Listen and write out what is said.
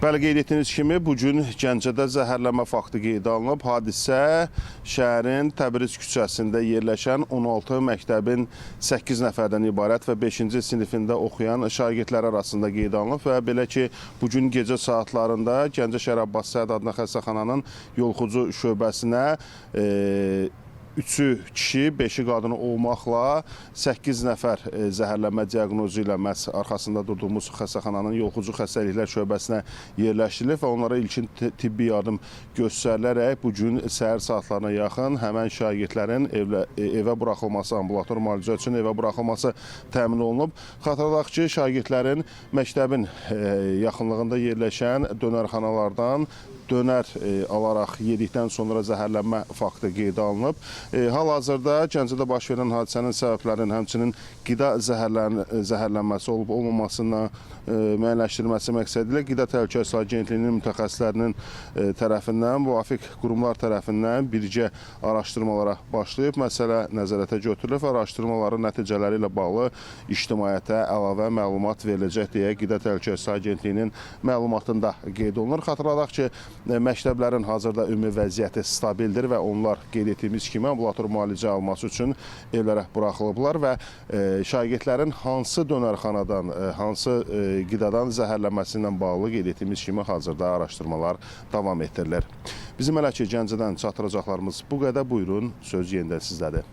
Bəli, qeyd etdiyiniz kimi, bugün Gəncədə zəhərlənmə faktı qeydə alınıb. Hadisə şəhərin Təbriz küçəsində yerləşən 16 məktəbin 8 nəfərdən ibarət və 5-ci sinifində oxuyan şagirdlər arasında qeydə alınıb və belə ki, bugün gecə saatlarında Gəncə Şəhər Abbas Səhət adına xəstəxananın yolxucu şöbəsinə 3-ü kişi, 5-i qadını olmaqla 8 nəfər zəhərlənmə diaqnozu ilə məhz arxasında durduğumuz xəstəxananın yolxucu xəstəliklər şöbəsinə yerləşdirilib və onlara ilkin tibbi yardım göstərilərək bugün səhər saatlarına yaxın həmən şagirdlərin evə buraxılması, ambulator müalicə üçün evə buraxılması təmin olunub. Xatırladaq ki, şagirdlərin məktəbin yaxınlığında yerləşən dönərxanalardan dönər alaraq yedikdən sonra zəhərlənmə faktı qeydə alınıb. Hal-hazırda Gəncədə baş verən hadisənin səbəblərinin, həmçinin qida zəhərlənməsi olub-olmamasından müəyyənləşdirilməsi məqsədilə Qida Təhlükəsizliyi Agentliyinin mütəxəssislərinin tərəfindən, müvafiq qurumlar tərəfindən birgə araşdırmalara başlayıb. Məsələ nəzarətə götürülüb və araşdırmaların nəticələri ilə bağlı ictimaiyyətə əlavə məlumat veriləcək deyə Qida Təhlükəsizliyi Agentliyinin məlumatında qeyd olunur. Xatırladaq ki, məktəblərin hazırda ümumi vəziyyəti stabildir və onlar qeyd etdiyimiz kimi ambulator müalicə alması üçün evlərə buraxılıblar və şagirdlərin hansı dönərxanadan, hansı qidadan zəhərlənməsi ilə bağlı qeyd etdiyimiz kimi hazırda araşdırmalar davam etdirilir. Bizim hələ ki, Gəncədən çatdıracaqlarımız bu qədər. Buyurun, söz yenidən sizdədir.